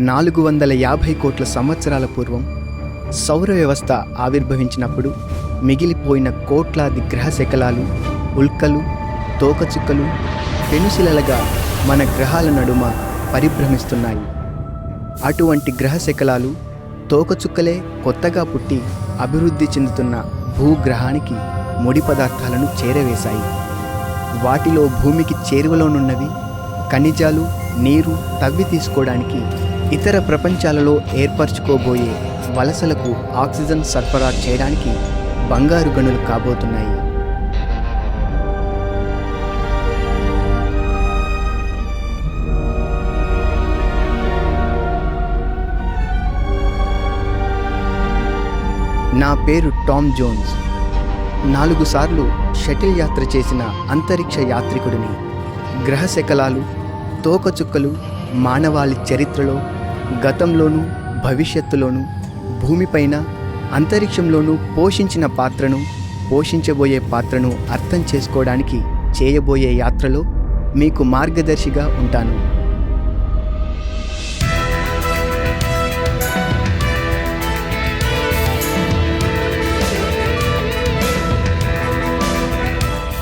450 కోట్ల సంవత్సరాల పూర్వం సౌర వ్యవస్థ ఆవిర్భవించినప్పుడు మిగిలిపోయిన కోట్లాది గ్రహశకలాలు, ఉల్కలు, తోకచుక్కలు పెనుశిలలుగా మన గ్రహాల నడుమ పరిభ్రమిస్తున్నాయి. అటువంటి గ్రహశకలాలు, తోకచుక్కలే కొత్తగా పుట్టి అభివృద్ధి చెందుతున్న భూగ్రహానికి ముడి పదార్థాలను చేరవేశాయి. వాటిలో భూమికి చేరువలోనున్నవి ఖనిజాలు, నీరు తవ్వి తీసుకోవడానికి ఇతర ప్రపంచాలలో ఏర్పరచుకోబోయే వలసలకు ఆక్సిజన్ సరఫరా చేయడానికి బంగారు గనులు కాబోతున్నాయి. నా పేరు టామ్ జోన్స్. 4 సార్లు షటిల్ యాత్ర చేసిన అంతరిక్ష యాత్రికుడిని. గ్రహశకలాలు, తోకచుక్కలు మానవాళి చరిత్రలో, గతంలోనూ భవిష్యత్తులోనూ, భూమిపైన, అంతరిక్షంలోనూ పోషించిన పాత్రను, పోషించబోయే పాత్రను అర్థం చేసుకోవడానికి చేయబోయే యాత్రలో మీకు మార్గదర్శిగా ఉంటాను.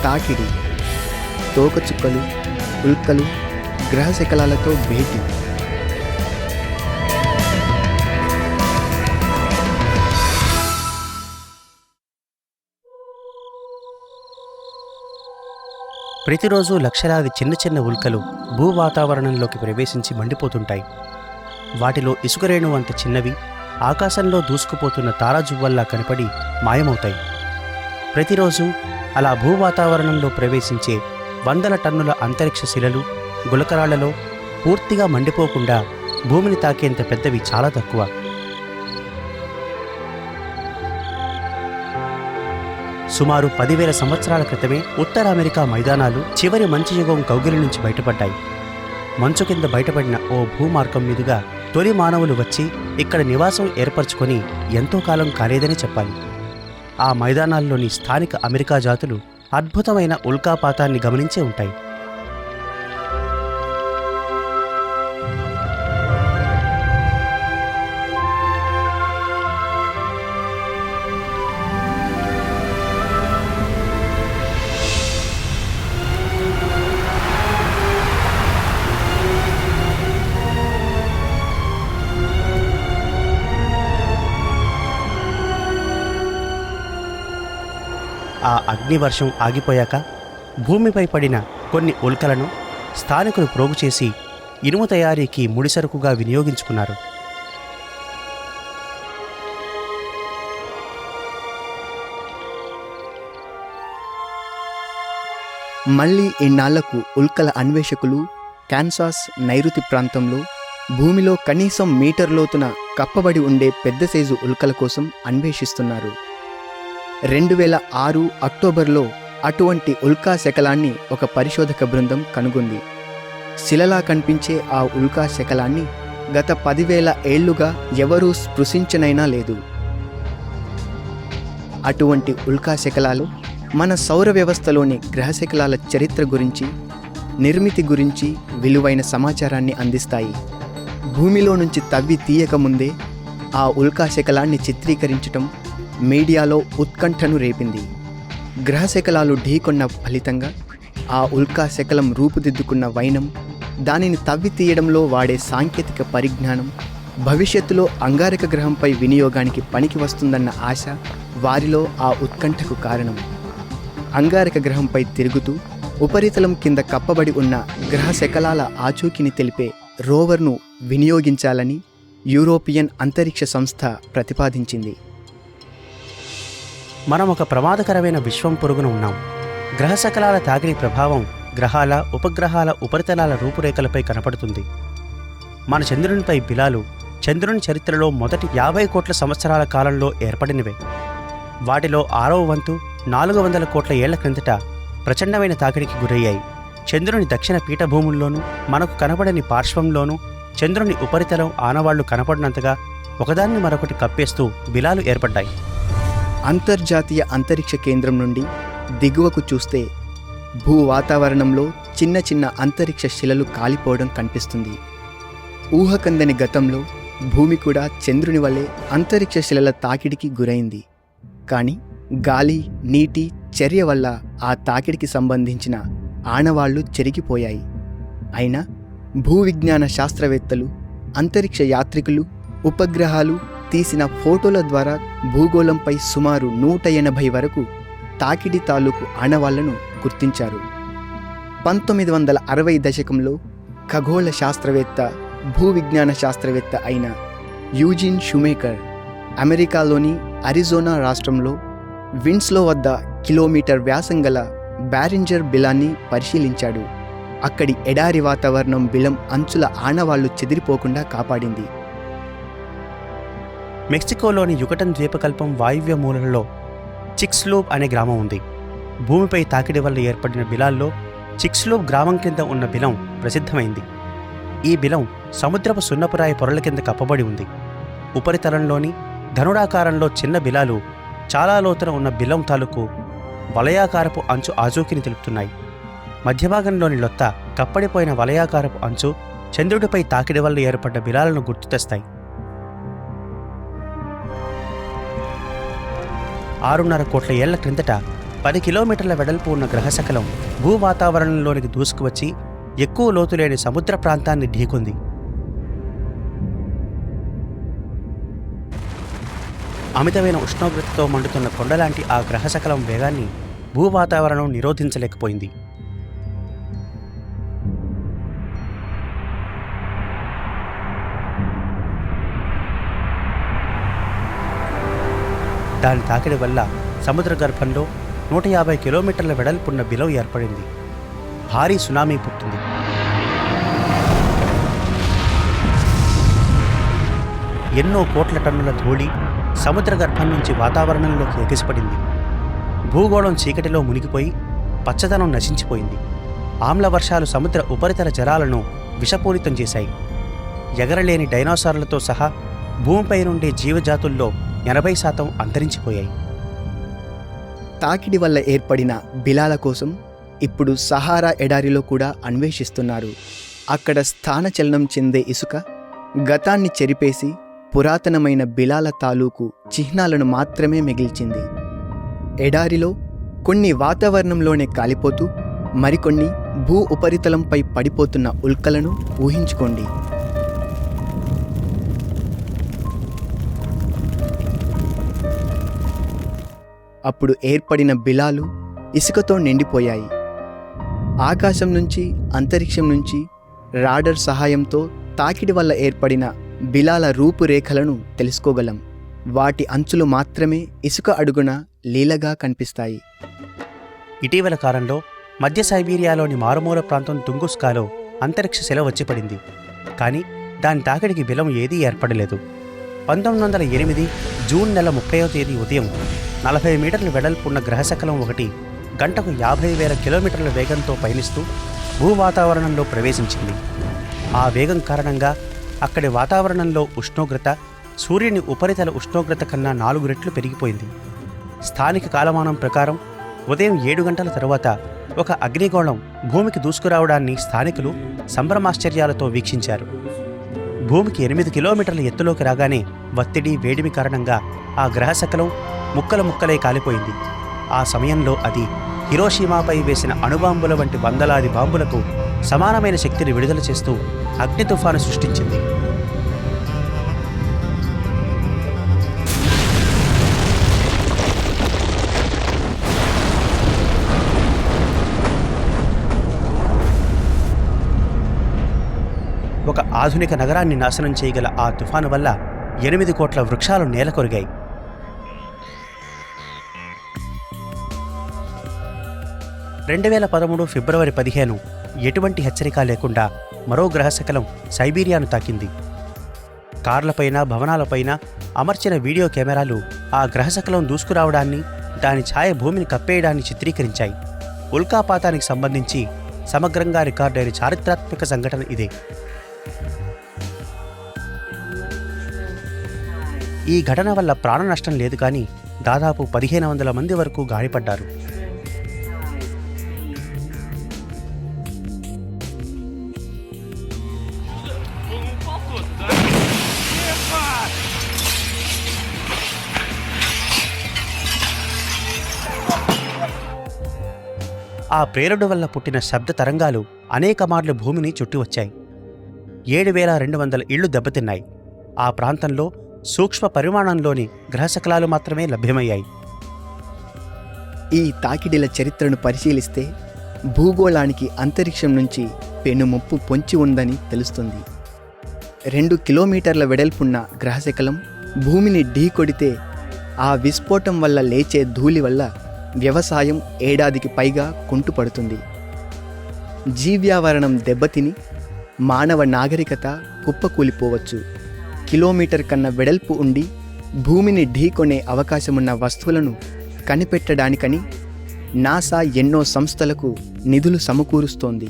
తాకిడి, తోకచుక్కలు, ఉల్కలు, గ్రహశకలాలతో భేటీ. ప్రతిరోజు లక్షలాది చిన్న చిన్న ఉల్కలు భూ వాతావరణంలోకి ప్రవేశించి మండిపోతుంటాయి. వాటిలో ఇసుకరేణు అంత చిన్నవి ఆకాశంలో దూసుకుపోతున్న తారాజువ్వల్లా కనపడి మాయమవుతాయి. ప్రతిరోజు అలా భూ వాతావరణంలో ప్రవేశించే 100 టన్నుల అంతరిక్ష శిలలు, గులకరాళ్లలో పూర్తిగా మండిపోకుండా భూమిని తాకేంత పెద్దవి చాలా తక్కువ. సుమారు 10,000 సంవత్సరాల క్రితమే ఉత్తర అమెరికా మైదానాలు చివరి మంచు యుగం కౌగిలి నుంచి బయటపడ్డాయి. మంచు కింద బయటపడిన ఓ భూమార్గం మీదుగా తొలి మానవులు వచ్చి ఇక్కడ నివాసం ఏర్పరచుకొని ఎంతో కాలం కాలేదని చెప్పాలి. ఆ మైదానాల్లోని స్థానిక అమెరికా జాతులు అద్భుతమైన ఉల్కాపాతాన్ని గమనించే ఉంటాయి. ఆ అగ్నివర్షం ఆగిపోయాక భూమిపై పడిన కొన్ని ఉల్కలను స్థానికులు ప్రోగు చేసి ఇనుము తయారీకి ముడిసరుకుగా వినియోగించుకున్నారు. మళ్ళీ ఇన్నాళ్లకు ఉల్కల అన్వేషకులు కాన్సాస్ నైరుతి ప్రాంతంలో భూమిలో కనీసం మీటర్ లోతున కప్పబడి ఉండే పెద్ద సైజు ఉల్కల కోసం అన్వేషిస్తున్నారు. 2006 అక్టోబర్లో అటువంటి ఉల్కా శకలాన్ని ఒక పరిశోధక బృందం కనుగొంది. శిలలా కనిపించే ఆ ఉల్కా శకలాన్ని గత 10,000 ఏళ్లుగా ఎవరూ స్పృశించనైనా లేదు. అటువంటి ఉల్కా శకలాలు మన సౌర వ్యవస్థలోని గ్రహశకలాల చరిత్ర గురించి, నిర్మితి గురించి విలువైన సమాచారాన్ని అందిస్తాయి. భూమిలో నుంచి తవ్వి తీయకముందే ఆ ఉల్కా శకలాన్ని చిత్రీకరించటం మీడియాలో ఉత్కంఠను రేపింది. గ్రహశకలాలు ఢీకొన్న ఫలితంగా ఆ ఉల్కా శకలం రూపుదిద్దుకున్న వైనం, దానిని తవ్వి తీయడంలో వాడే సాంకేతిక పరిజ్ఞానం, భవిష్యత్తులో అంగారక గ్రహంపై వినియోగానికి పనికి వస్తుందన్న ఆశ వారిలో ఆ ఉత్కంఠకు కారణం. అంగారక గ్రహంపై తిరుగుతూ ఉపరితలం కింద కప్పబడి ఉన్న గ్రహశకలాల ఆచూకీని తెలిపే రోవర్ను వినియోగించాలని యూరోపియన్ అంతరిక్ష సంస్థ ప్రతిపాదించింది. మనం ఒక ప్రమాదకరమైన విశ్వం పొరుగున ఉన్నాం. గ్రహశకలాల తాకిడి ప్రభావం గ్రహాల, ఉపగ్రహాల ఉపరితలాల రూపురేఖలపై కనపడుతుంది. మన చంద్రునిపై బిలాలు చంద్రుని చరిత్రలో మొదటి 50 కోట్ల సంవత్సరాల కాలంలో ఏర్పడినవే. వాటిలో 6వ వంతు 400 కోట్ల ఏళ్ల క్రిందట ప్రచండమైన తాకిడికి గురయ్యాయి. చంద్రుని దక్షిణ పీఠభూముల్లోనూ మనకు కనపడని పార్శ్వంలోనూ చంద్రుని ఉపరితలం ఆనవాళ్లు కనపడినంతగా ఒకదాన్ని మరొకటి కప్పేస్తూ బిలాలు ఏర్పడ్డాయి. అంతర్జాతీయ అంతరిక్ష కేంద్రం నుండి దిగువకు చూస్తే భూ వాతావరణంలో చిన్న చిన్న అంతరిక్ష శిలలు కాలిపోవడం కనిపిస్తుంది. ఊహకందని గతంలో భూమి కూడా చంద్రుని వలె అంతరిక్ష శిలల తాకిడికి గురైంది. కానీ గాలి, నీటి చర్య వల్ల ఆ తాకిడికి సంబంధించిన ఆనవాళ్లు చెరిగిపోయాయి. అయినా భూవిజ్ఞాన శాస్త్రవేత్తలు, అంతరిక్ష యాత్రికులు, ఉపగ్రహాలు తీసిన ఫోటోల ద్వారా భూగోళంపై సుమారు 180 వరకు తాకిడి తాలూకు ఆనవాళ్లను గుర్తించారు. 1960 దశకంలో ఖగోళ శాస్త్రవేత్త, భూవిజ్ఞాన శాస్త్రవేత్త అయిన యూజిన్ షుమేకర్ అమెరికాలోని అరిజోనా రాష్ట్రంలో విన్స్లో వద్ద కిలోమీటర్ వ్యాసం గల బ్యారింజర్ బిలాన్ని పరిశీలించాడు. అక్కడి ఎడారి వాతావరణం బిలం అంచుల ఆనవాళ్లు చెదిరిపోకుండా కాపాడింది. మెక్సికోలోని యుకటన్ ద్వీపకల్పం వాయువ్య మూలలో చిక్స్లూప్ అనే గ్రామం ఉంది. భూమిపై తాకిడి వల్ల ఏర్పడిన బిలాల్లో చిక్స్లూప్ గ్రామం కింద ఉన్న బిలం ప్రసిద్ధమైంది. ఈ బిలం సముద్రపు సున్నపురాయి పొరల కింద కప్పబడి ఉంది. ఉపరితలంలోని ధనుడాకారంలో చిన్న బిలాలు చాలా లోతున ఉన్న బిలం తాలూకు వలయాకారపు అంచు ఆచూకీని తెలుపుతున్నాయి. మధ్యభాగంలోని లొత్త కప్పడిపోయిన వలయాకారపు అంచు చంద్రుడిపై తాకిడి వల్ల ఏర్పడ్డ బిలాలను గుర్తు తెస్తాయి. 6.5 కోట్ల ఏళ్ల క్రిందట 10 కిలోమీటర్ల వెడల్పు ఉన్న గ్రహశకలం భూ వాతావరణంలోనికి దూసుకువచ్చి ఎక్కువ లోతు లేని సముద్ర ప్రాంతాన్ని ఢీకొంది. అమితమైన ఉష్ణోగ్రతతో మండుతున్న కొండలాంటి ఆ గ్రహశకలం వేగాన్ని భూ వాతావరణం నిరోధించలేకపోయింది. దాని తాకిడి వల్ల సముద్ర గర్భంలో 150 కిలోమీటర్ల వెడల్పున్న బిలవ్ ఏర్పడింది. భారీ సునామీ పుట్టింది. ఎన్నో కోట్ల టన్నుల ధూళి సముద్ర గర్భం నుంచి వాతావరణంలోకి ఎగిసిపడింది. భూగోళం చీకటిలో మునిగిపోయి పచ్చదనం నశించిపోయింది. ఆమ్ల వర్షాలు సముద్ర ఉపరితల జలాలను విషపూరితం చేశాయి. ఎగరలేని డైనోసార్లతో సహా భూమిపై నుండే జీవజాతుల్లో 80% అంతరించిపోయాయి. తాకిడి వల్ల ఏర్పడిన బిలాల కోసం ఇప్పుడు సహారా ఎడారిలో కూడా అన్వేషిస్తున్నారు. అక్కడ స్థానచలనం చెందే ఇసుక గతాన్ని చెరిపేసి పురాతనమైన బిలాల తాలూకు చిహ్నాలను మాత్రమే మిగిల్చింది. ఎడారిలో కొన్ని వాతావరణంలోనే కాలిపోతూ మరికొన్ని భూ ఉపరితలంపై పడిపోతున్న ఉల్కలను ఊహించుకోండి. అప్పుడు ఏర్పడిన బిలాలు ఇసుకతో నిండిపోయాయి. ఆకాశం నుంచి, అంతరిక్షం నుంచి రాడర్ సహాయంతో తాకిడి వల్ల ఏర్పడిన బిలాల రూపురేఖలను తెలుసుకోగలం. వాటి అంచులు మాత్రమే ఇసుక అడుగున లీలగా కనిపిస్తాయి. ఇటీవల కాలంలో మధ్య సైబీరియాలోని మారుమూల ప్రాంతం తుంగుస్కాలో అంతరిక్ష శిల వచ్చిపడింది. కానీ దాని తాకిడికి బిలం ఏదీ ఏర్పడలేదు. 1908 జూన్ నెల 30వ తేదీ ఉదయం 40 మీటర్ల వెడల్పున్న గ్రహశకలం ఒకటి గంటకు 50,000 కిలోమీటర్ల వేగంతో పయనిస్తూ భూ వాతావరణంలో ప్రవేశించింది. ఆ వేగం కారణంగా అక్కడి వాతావరణంలో ఉష్ణోగ్రత సూర్యుని ఉపరితల ఉష్ణోగ్రత కన్నా 4 రెట్లు పెరిగిపోయింది. స్థానిక కాలమానం ప్రకారం ఉదయం 7 గంటల తరువాత ఒక అగ్నిగోళం భూమికి దూసుకురావడాన్ని స్థానికులు సంభ్రమాశ్చర్యాలతో వీక్షించారు. భూమికి 8 కిలోమీటర్ల ఎత్తులోకి రాగానే ఒత్తిడి, వేడిమి కారణంగా ఆ గ్రహశకలం ముక్కల ముక్కలై కాలిపోయింది. ఆ సమయంలో అది హిరోషిమాపై వేసిన అణుబాంబుల వంటి వందలాది బాంబులకు సమానమైన శక్తిని విడుదల చేస్తూ అగ్ని తుఫాను సృష్టించింది. ఒక ఆధునిక నగరాన్ని నాశనం చేయగల ఆ తుఫాను వల్ల 8 కోట్ల వృక్షాలు నేలకొరిగాయి. 2013 ఫిబ్రవరి 15 ఎటువంటి హెచ్చరిక లేకుండా మరో గ్రహశకలం సైబీరియాను తాకింది. కార్లపైన, భవనాలపైన అమర్చిన వీడియో కెమెరాలు ఆ గ్రహశకలం దూసుకురావడాన్ని, దాని ఛాయ భూమిని కప్పేయడాన్ని చిత్రీకరించాయి. ఉల్కాపాతానికి సంబంధించి సమగ్రంగా రికార్డైన చారిత్రాత్మక సంఘటన ఇదే. ఈ ఘటన వల్ల ప్రాణ నష్టం లేదు, కానీ దాదాపు 1500 మంది వరకు గాయపడ్డారు. ఆ ప్రేరుడు వల్ల పుట్టిన శబ్ద తరంగాలు అనేక మార్లు భూమిని చుట్టి వచ్చాయి. 7,200 ఇళ్లు దెబ్బతిన్నాయి. ఆ ప్రాంతంలో సూక్ష్మ పరిమాణంలోని గ్రహశకలాలు మాత్రమే లభ్యమయ్యాయి. ఈ తాకిడిల చరిత్రను పరిశీలిస్తే భూగోళానికి అంతరిక్షం నుంచి పెనుముప్పు పొంచి ఉందని తెలుస్తుంది. 2 కిలోమీటర్ల వెడల్పున్న గ్రహశకలం భూమిని ఢీకొడితే ఆ విస్ఫోటం వల్ల లేచే ధూళి వల్ల వ్యవసాయం ఏడాదికి పైగా కుంటుపడుతుంది. జీవ్యావరణం దెబ్బతిని మానవ నాగరికత కుప్పకూలిపోవచ్చు. కిలోమీటర్ కన్నా వెడల్పు ఉండి భూమిని ఢీకొనే అవకాశమున్న వస్తువులను కనిపెట్టడానికని నాసా ఎన్నో సంస్థలకు నిధులు సమకూరుస్తోంది.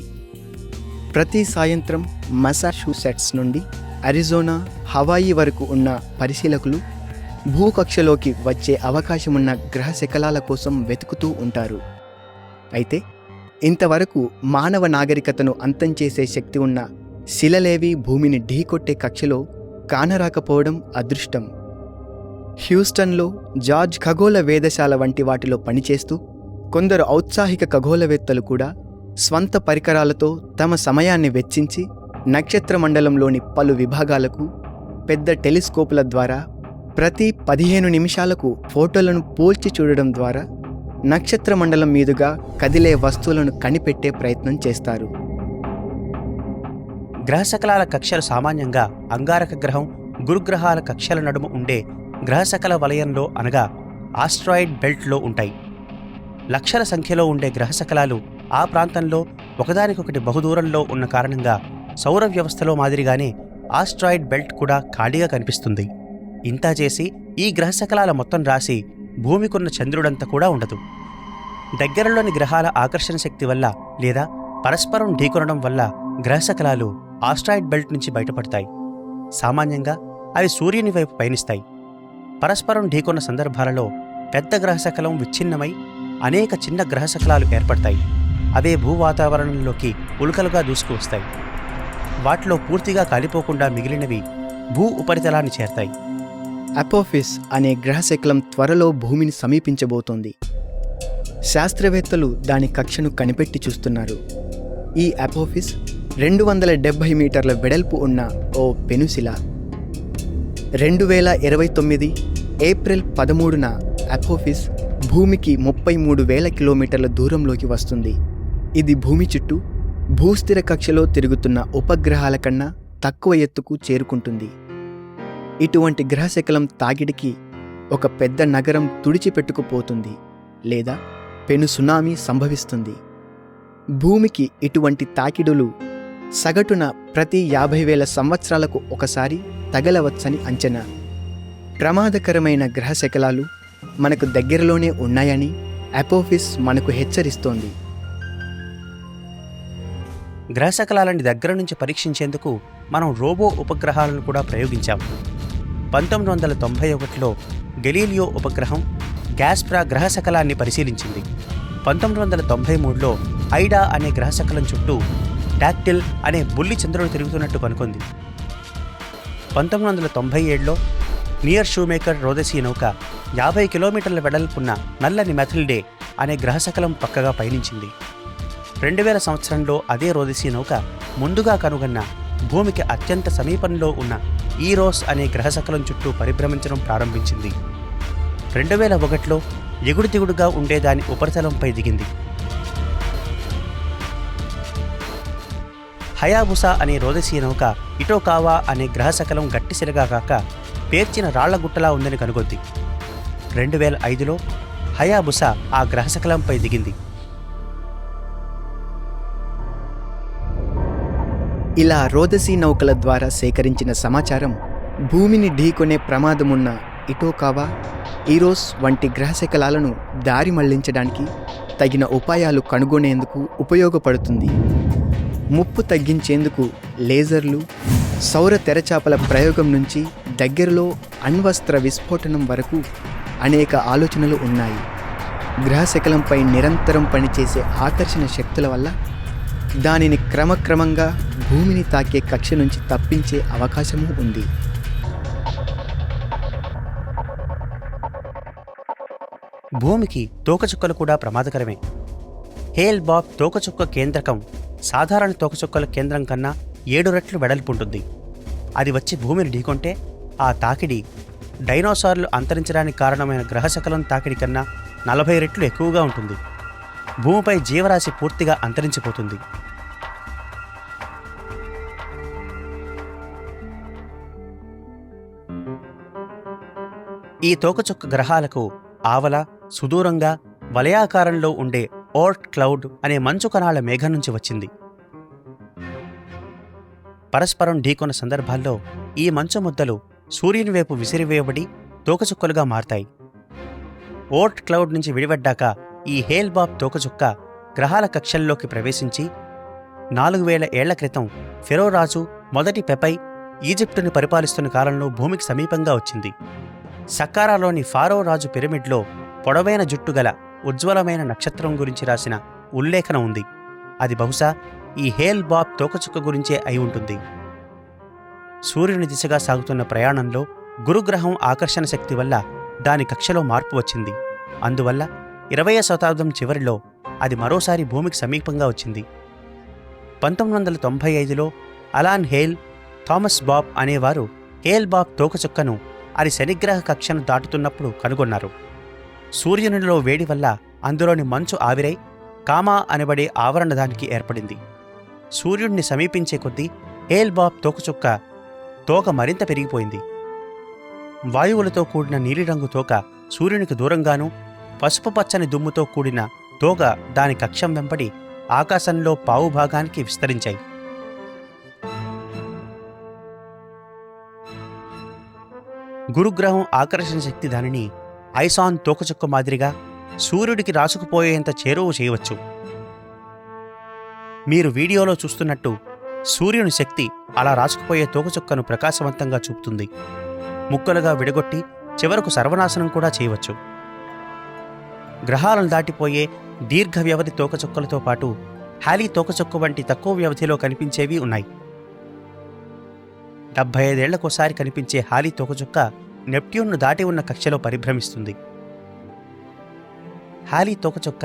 ప్రతి సాయంత్రం మసాచ్యూసెట్స్ నుండి అరిజోనా, హవాయి వరకు ఉన్న పరిశీలకులు భూకక్షలోకి వచ్చే అవకాశమున్న గ్రహశకలాల కోసం వెతుకుతూ ఉంటారు. అయితే ఇంతవరకు మానవ నాగరికతను అంతం చేసే శక్తి ఉన్న శిలలేవి భూమిని ఢీకొట్టే కక్షలో కానరాకపోవడం అదృష్టం. హ్యూస్టన్లో జార్జ్ ఖగోళ వేధశాల వంటి వాటిలో పనిచేస్తూ కొందరు ఔత్సాహిక ఖగోళవేత్తలు కూడా స్వంత పరికరాలతో తమ సమయాన్ని వెచ్చించి నక్షత్ర మండలంలోని పలు విభాగాలకు పెద్ద టెలిస్కోపుల ద్వారా ప్రతి 15 నిమిషాలకు ఫోటోలను పోల్చి చూడడం ద్వారా నక్షత్ర మండలం మీదుగా కదిలే వస్తువులను కనిపెట్టే ప్రయత్నం చేస్తారు. గ్రహశకలాల కక్షలు సామాన్యంగా అంగారక గ్రహం, గురుగ్రహాల కక్షల నడుమ ఉండే గ్రహశకల వలయంలో అనగా ఆస్ట్రాయిడ్ బెల్ట్లో ఉంటాయి. లక్షల సంఖ్యలో ఉండే గ్రహశకలాలు ఆ ప్రాంతంలో ఒకదానికొకటి బహుదూరంలో ఉన్న కారణంగా సౌర వ్యవస్థలో మాదిరిగానే ఆస్ట్రాయిడ్ బెల్ట్ కూడా ఖాళీగా కనిపిస్తుంది. ఇంతా చేసి ఈ గ్రహశకలాల మొత్తం రాశి భూమికున్న చంద్రుడంత కూడా ఉండదు. దగ్గరలోని గ్రహాల ఆకర్షణ శక్తి వల్ల లేదా పరస్పరం ఢీకొనడం వల్ల గ్రహశకలాలు ఆస్ట్రాయిడ్ బెల్ట్ నుంచి బయటపడతాయి. సామాన్యంగా అవి సూర్యుని వైపు పయనిస్తాయి. పరస్పరం ఢీకొన్న సందర్భాలలో పెద్ద గ్రహశకలం విచ్ఛిన్నమై అనేక చిన్న గ్రహశకలాలు ఏర్పడతాయి. అవే భూవాతావరణంలోకి ఉల్కలుగా దూసుకువస్తాయి. వాటిలో పూర్తిగా కాలిపోకుండా మిగిలినవి భూ ఉపరితలాన్ని చేరతాయి. అపోఫిస్ అనే గ్రహశకలం త్వరలో భూమిని సమీపించబోతోంది. శాస్త్రవేత్తలు దాని కక్షను కనిపెట్టి చూస్తున్నారు. ఈ అపోఫిస్ 270 మీటర్ల వెడల్పు ఉన్న ఓ పెనుశిల. 2029 ఏప్రిల్ 13న అపోఫిస్ భూమికి 33,000 కిలోమీటర్ల దూరంలోకి వస్తుంది. ఇది భూమి చుట్టూ భూస్థిర కక్షలో తిరుగుతున్న ఉపగ్రహాల కన్నా తక్కువ ఎత్తుకు చేరుకుంటుంది. ఇటువంటి గ్రహశకలం తాకిడికి ఒక పెద్ద నగరం తుడిచిపెట్టుకుపోతుంది లేదా పెను సునామీ సంభవిస్తుంది. భూమికి ఇటువంటి తాకిడులు సగటున ప్రతి 50,000 సంవత్సరాలకు ఒకసారి తగలవచ్చని అంచనా. ప్రమాదకరమైన గ్రహశకలాలు మనకు దగ్గరలోనే ఉన్నాయని అపోఫిస్ మనకు హెచ్చరిస్తోంది. గ్రహశకలాలని దగ్గర నుంచి పరీక్షించేందుకు మనం రోబో ఉపగ్రహాలను కూడా ప్రయోగించాం. 1991లో గెలీలియో ఉపగ్రహం గ్యాస్ప్రా గ్రహశకలాన్ని పరిశీలించింది. 1993లో ఐడా అనే గ్రహశకలం చుట్టూ డాక్టిల్ అనే బుల్లి చంద్రుడు తిరుగుతున్నట్టు కనుగొంది. 1997లో నియర్ షూమేకర్ రోదసీ నౌక 50 కిలోమీటర్ల వెడల్పున్న నల్లని మెథిల్డే అనే గ్రహశకలం పక్కగా పయనించింది. 2000 సంవత్సరంలో అదే రోదసీ నౌక ముందుగా కనుగొన్న భూమికి అత్యంత సమీపంలో ఉన్న ఈరోస్ అనే గ్రహశకలం చుట్టూ పరిభ్రమించడం ప్రారంభించింది. 2001లో ఎగుడు దిగుడుగా ఉండేదాని ఉపరితలంపై దిగింది. హయాబుసా అనే రోదసీ నౌక ఇటోకావా అనే గ్రహశకలం గట్టిశిలగా కాక పేర్చిన రాళ్లగుట్టలా ఉందని కనుగొంది. 2005లో హయాబుసా ఆ గ్రహశకలంపై దిగింది. ఇలా రోదసీ నౌకల ద్వారా సేకరించిన సమాచారం భూమిని ఢీకొనే ప్రమాదమున్న ఇటోకావా, ఈరోస్ వంటి గ్రహశకలాలను దారి మళ్లించడానికి తగిన ఉపాయాలు కనుగొనేందుకు ఉపయోగపడుతుంది. ముప్పు తగ్గించేందుకు లేజర్లు, సౌర తెరచాపల ప్రయోగం నుంచి దగ్గరలో అణ్వస్త్ర విస్ఫోటనం వరకు అనేక ఆలోచనలు ఉన్నాయి. గ్రహశకలంపై నిరంతరం పనిచేసే ఆకర్షణ శక్తుల వల్ల దానిని క్రమక్రమంగా భూమిని తాకే కక్ష నుంచి తప్పించే అవకాశమూ ఉంది. భూమికి తోకచుక్కలు కూడా ప్రమాదకరమే. హేల్ బాబ్ తోకచుక్క కేంద్రకం సాధారణ తోకచుక్కల కేంద్రం కన్నా 7 రెట్లు వెడల్పుంటుంది. అది వచ్చి భూమిని ఢీకొంటే ఆ తాకిడి డైనోసార్లు అంతరించడానికి కారణమైన గ్రహశకలం తాకిడి కన్నా 40 రెట్లు ఎక్కువగా ఉంటుంది. భూమిపై జీవరాశి పూర్తిగా అంతరించిపోతుంది. ఈ తోకచుక్క గ్రహాలకు ఆవల సుదూరంగా వలయాకారంలో ఉండే ఓర్ట్ క్లౌడ్ అనే మంచు కణాల మేఘం నుంచి వచ్చింది. పరస్పరం ఢీకొన్న సందర్భాల్లో ఈ మంచు ముద్దలు సూర్యుని వైపు విసిరివేయబడి తోకచుక్కలుగా మారతాయి. ఓర్ట్ క్లౌడ్ నుంచి విడిపడ్డాక ఈ హేల్ బాబ్ తోకచుక్క గ్రహాల కక్షల్లోకి ప్రవేశించి 4000 ఏళ్ల క్రితం ఫెరో రాజు మొదటి పెపై ఈజిప్టుని పరిపాలిస్తున్న కాలంలో భూమికి సమీపంగా వచ్చింది. సక్కారాలోని ఫారో రాజు పిరమిడ్లో పొడవైన జుట్టు గల ఉజ్వలమైన నక్షత్రం గురించి రాసిన ఉల్లేఖనం ఉంది. అది బహుశా ఈ హేల్ బాబ్ తోకచుక్క గురించే అయి ఉంటుంది. సూర్యుని దిశగా సాగుతున్న ప్రయాణంలో గురుగ్రహం ఆకర్షణ శక్తి వల్ల దాని కక్షలో మార్పు వచ్చింది. అందువల్ల 20వ శతాబ్దం చివరిలో అది మరోసారి భూమికి సమీపంగా వచ్చింది. 1995లో అలాన్ హేల్, థామస్ బాబ్ అనేవారు హేల్ బాబ్ తోకచుక్కను అది శనిగ్రహ కక్షను దాటుతున్నప్పుడు కనుగొన్నారు. సూర్యునిలో వేడి వల్ల అందులోని మంచు ఆవిరై కామా అనబడే ఆవరణ దానికి ఏర్పడింది. సూర్యుడిని సమీపించే కొద్దీ హేల్ బాబ్ తోకచుక్క తోక మరింత పెరిగిపోయింది. వాయువులతో కూడిన నీలిరంగు తోక సూర్యునికి దూరంగానూ, పసుపు పచ్చని దుమ్ముతో కూడిన తోక దాని కక్షం వెంబడి ఆకాశంలో పావు భాగానికి విస్తరించాయి. గురుగ్రహం ఆకర్షణ శక్తి దానిని ఐసాన్ తోకచుక్క మాదిరిగా సూర్యుడికి రాసుకుపోయేంత చేరువ చేయవచ్చు. మీరు వీడియోలో చూస్తున్నట్టు సూర్యుని శక్తి అలా రాసుకుపోయే తోకచుక్కను ప్రకాశవంతంగా చూపుతుంది. ముక్కలుగా విడగొట్టి చివరకు సర్వనాశనం కూడా చేయవచ్చు. గ్రహాలను దాటిపోయే దీర్ఘ వ్యవధి తోకచుక్కలతో పాటు హాలీ తోకచుక్క వంటి తక్కువ వ్యవధిలో కనిపించేవి ఉన్నాయి. 75 ఏళ్లకోసారి కనిపించే హాలీ తోకచుక్క నెప్ట్యూన్ను దాటి ఉన్న కక్షలో పరిభ్రమిస్తుంది. హాలీ తోకచుక్క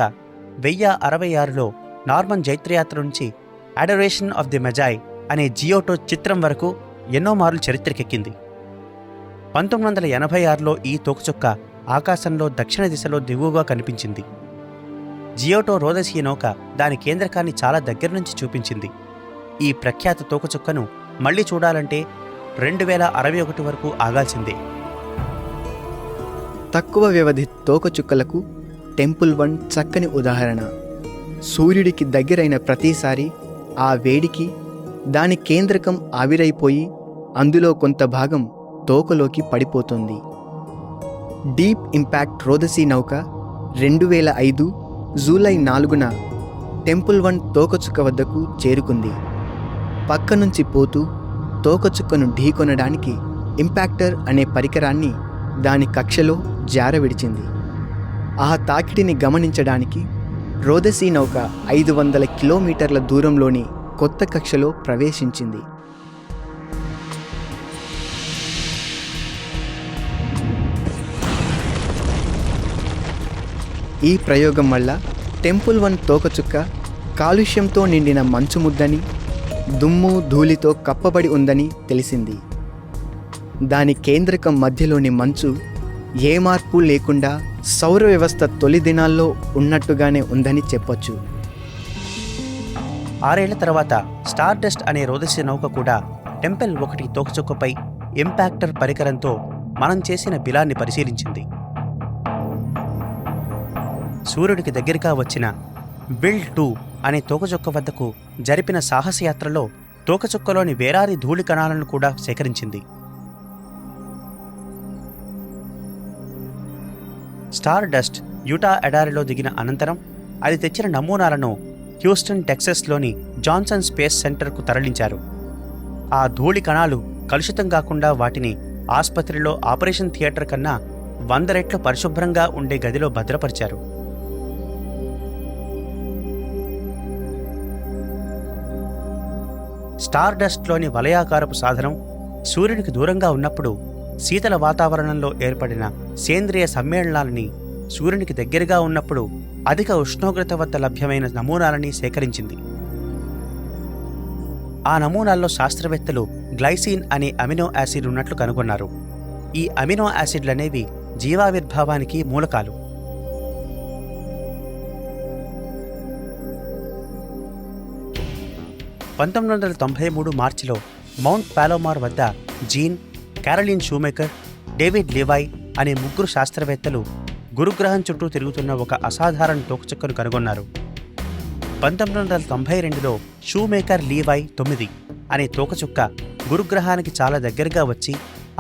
1066లో నార్మన్ జైత్రయాత్ర నుంచి అడరేషన్ ఆఫ్ ది మెజాయ్ అనే జియోటో చిత్రం వరకు ఎన్నో మార్లు చరిత్రకెక్కింది. 1986లో ఈ తోకచుక్క ఆకాశంలో దక్షిణ దిశలో దిగువగా కనిపించింది. జియోటో రోదసీ నౌక దాని కేంద్రకాన్ని చాలా దగ్గర నుంచి చూపించింది. ఈ ప్రఖ్యాత తోకచుక్కను మళ్లీ చూడాలంటే 2061 వరకు ఆగాల్సిందే. తక్కువ వ్యవధి తోకచుక్కలకు టెంపుల్ 1 చక్కని ఉదాహరణ. సూర్యుడికి దగ్గరైన ప్రతిసారి ఆ వేడికి దాని కేంద్రకం ఆవిరైపోయి అందులో కొంత భాగం తోకలోకి పడిపోతుంది. డీప్ ఇంపాక్ట్ రోదసీ నౌక 2005 జూలై 4న టెంపుల్ 1 తోకచుక్క వద్దకు చేరుకుంది. పక్క నుంచి పోతూ తోకచుక్కను ఢీకొనడానికి ఇంపాక్టర్ అనే పరికరాన్ని దాని కక్షలో జారవిడిచింది. ఆ తాకిడిని గమనించడానికి రోదసీ నౌక 500 కిలోమీటర్ల దూరంలోని కొత్త కక్షలో ప్రవేశించింది. ఈ ప్రయోగం వల్ల టెంపుల్ 1 తోకచుక్క కాలుష్యంతో నిండిన మంచు ముద్దని, దుమ్ము ధూళితో కప్పబడి ఉందని తెలిసింది. దాని కేంద్రకం మధ్యలోని మంచు ఏ మార్పు లేకుండా సౌర వ్యవస్థ తొలి దినాల్లో ఉన్నట్టుగానే ఉందని చెప్పొచ్చు. 6 ఏళ్ల తర్వాత స్టార్ డస్ట్ అనే రోదసీ నౌక కూడా టెంపుల్ 1 తోకచుక్కపై ఇంపాక్టర్ పరికరంతో మనం చేసిన బిలాన్ని పరిశీలించింది. సూర్యుడికి దగ్గరగా వచ్చిన బిల్డ్ 2 అనే తోకచుక్క వద్దకు జరిపిన సాహసయాత్రలో తోకచుక్కలోని వేలాది ధూళి కణాలను కూడా సేకరించింది. స్టార్ డస్ట్ యూటా ఎడారిలో దిగిన అనంతరం అది తెచ్చిన నమూనాలను హ్యూస్టన్, టెక్సస్లోని జాన్సన్ స్పేస్ సెంటర్కు తరలించారు. ఆ ధూళి కణాలు కలుషితం కాకుండా వాటిని ఆసుపత్రిలో ఆపరేషన్ థియేటర్ కన్నా 100 రెట్లు పరిశుభ్రంగా ఉండే గదిలో భద్రపరిచారు. స్టార్ డస్ట్లోని వలయాకారపు సాధనం సూర్యునికి దూరంగా ఉన్నప్పుడు శీతల వాతావరణంలో ఏర్పడిన సేంద్రియ సమ్మేళనాలని సూర్యునికి దగ్గరగా ఉన్నప్పుడు అధిక ఉష్ణోగ్రత వద్ద లభ్యమైన నమూనాలని సేకరించింది. ఆ నమూనాల్లో శాస్త్రవేత్తలు గ్లైసిన్ అనే అమినో యాసిడ్ ఉన్నట్లు కనుగొన్నారు. ఈ అమినో యాసిడ్లనేవి జీవావిర్భావానికి మూలకాలు. మార్చిలో మౌంట్ పాలోమార్ వద్ద జీన్, క్యారోలిన్ షూమేకర్, డేవిడ్ లివాయ్ అనే ముగ్గురు శాస్త్రవేత్తలు గురుగ్రహం చుట్టూ తిరుగుతున్న ఒక అసాధారణ తోకచుక్కను కనుగొన్నారు. 1992లో షూమేకర్ లీవాయ్ 9 అనే తోకచుక్క గురుగ్రహానికి చాలా దగ్గరగా వచ్చి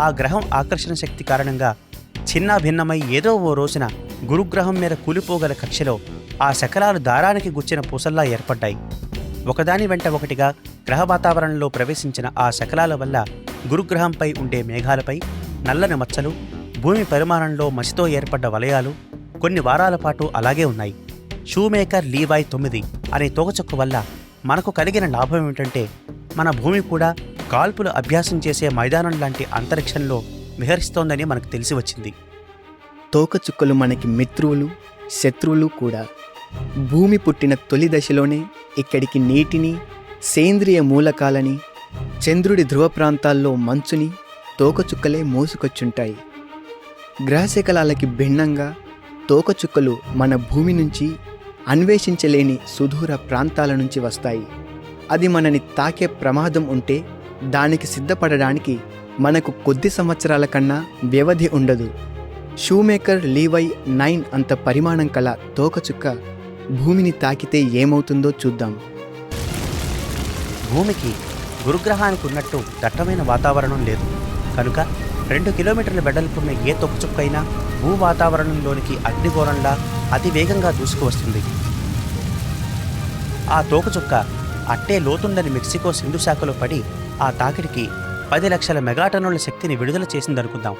ఆ గ్రహం ఆకర్షణ శక్తి కారణంగా చిన్నాభిన్నమై ఏదో ఓ రోజున గురుగ్రహం మీద కూలిపోగల కక్షలో ఆ శకలాలు దారానికి గుచ్చిన పూసల్లా ఏర్పడ్డాయి. ఒకదాని వెంట ఒకటిగా గ్రహ వాతావరణంలో ప్రవేశించిన ఆ శకలాల వల్ల గురుగ్రహంపై ఉండే మేఘాలపై నల్లని మచ్చలు, భూమి పరిమాణంలో మసితో ఏర్పడ్డ వలయాలు కొన్ని వారాల పాటు అలాగే ఉన్నాయి. షూమేకర్ లీవాయ్ 9 అనే తోకచుక్క వల్ల మనకు కలిగిన లాభం ఏమిటంటే మన భూమి కూడా కాల్పులు అభ్యాసం చేసే మైదానం లాంటి అంతరిక్షంలో విహరిస్తోందని మనకు తెలిసి వచ్చింది. తోకచుక్కలు మనకి మిత్రువులు, శత్రువులు కూడా. భూమి పుట్టిన తొలి దశలోనే ఇక్కడికి నీటిని, సేంద్రియ మూలకాలని, చంద్రుడి ధ్రువ ప్రాంతాల్లో మంచుని తోకచుక్కలే మోసుకొచ్చుంటాయి. గ్రహశకలాలకి భిన్నంగా తోకచుక్కలు మన భూమి నుంచి అన్వేషించలేని సుదూర ప్రాంతాల నుంచి వస్తాయి. అది మనని తాకే ప్రమాదం ఉంటే దానికి సిద్ధపడడానికి మనకు కొద్ది సంవత్సరాల కన్నా వ్యవధి ఉండదు. షూమేకర్ లీవై 9 అంత పరిమాణం కల తోకచుక్క భూమిని తాకితే ఏమవుతుందో చూద్దాం. భూమికి గురుగ్రహానికి ఉన్నట్టు దట్టమైన వాతావరణం లేదు కనుక 2 కిలోమీటర్ల వెడల్పున్న ఏ తొక్కచుక్కైనా భూ వాతావరణంలోనికి అగ్నిగోళంలా అతి వేగంగా దూసుకువస్తుంది. ఆ తోకచుక్క అట్టే లోతుండని మెక్సికో సింధు శాఖలో పడి ఆ తాకిడికి 10 లక్షల మెగాటన్నుల శక్తిని విడుదల చేసిందనుకుందాం.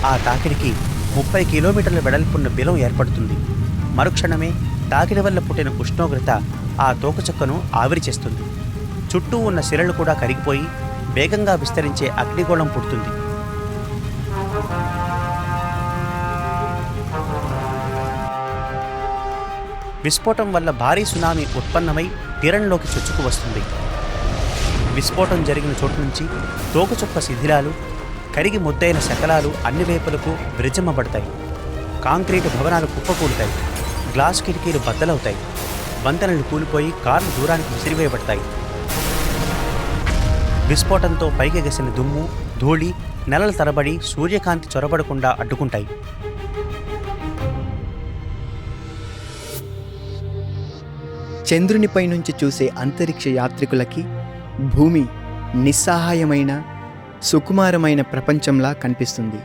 ఆ తాకిడికి 30 కిలోమీటర్ల వెడల్పున్న బిలం ఏర్పడుతుంది. మరుక్షణమే తాకిడి వల్ల పుట్టిన ఉష్ణోగ్రత ఆ తోకచుక్కను ఆవిరి చేస్తుంది. చుట్టూ ఉన్న శిలలు కూడా కరిగిపోయి వేగంగా విస్తరించే అగ్నిగోళం పుడుతుంది. విస్ఫోటం వల్ల భారీ సునామీ ఉత్పన్నమై తీరంలోకి చొచ్చుకు వస్తుంది. విస్ఫోటం జరిగిన చోటు నుంచి తోకచుక్క శిథిలాలు, కరిగి ముద్దైన శకలాలు అన్ని వైపులకు విరజిమ్మబడతాయి. కాంక్రీటు భవనాలు కుప్పకూలుతాయి. గ్లాస్ కిటికీలు బద్దలవుతాయి. వంతెనలు కూలిపోయి కార్లు దూరానికి విసిరివేయబడతాయి. విస్ఫోటంతో పైకి ఎగసిన దుమ్ము, ధూళి నెలల తరబడి సూర్యకాంతి చొరబడకుండా అడ్డుకుంటాయి. చంద్రునిపై నుంచి చూసే అంతరిక్ష యాత్రికులకి భూమి నిస్సహాయమైన, సుకుమారమైన ప్రపంచంలా కనిపిస్తుంది.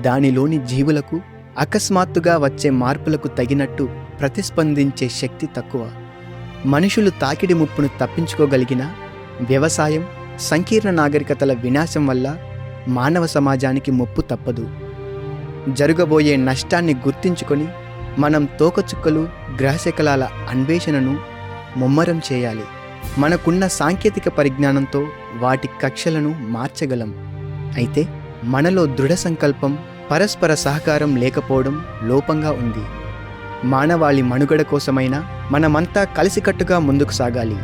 దానిలోని జీవులకు అకస్మాత్తుగా వచ్చే మార్పులకు తగినట్టు ప్రతిస్పందించే శక్తి తక్కువ. మనుషులు తాకిడి ముప్పును తప్పించుకోగలిగిన వ్యవసాయం, సంకీర్ణ నాగరికతల వినాశం వల్ల మానవ సమాజానికి ముప్పు తప్పదు. జరగబోయే నష్టాన్ని గుర్తించుకొని మనం తోకచుక్కలు, గ్రహశకలాల అన్వేషణను ముమ్మరం చేయాలి. మనకున్న సాంకేతిక పరిజ్ఞానంతో వాటి కక్షలను మార్చగలం. అయితే మనలో దృఢ సంకల్పం, పరస్పర సహకారం లేకపోవడం లోపంగా ఉంది. మానవాళి మనుగడ కోసమైనా మనమంతా కలిసికట్టుగా ముందుకు సాగాలి.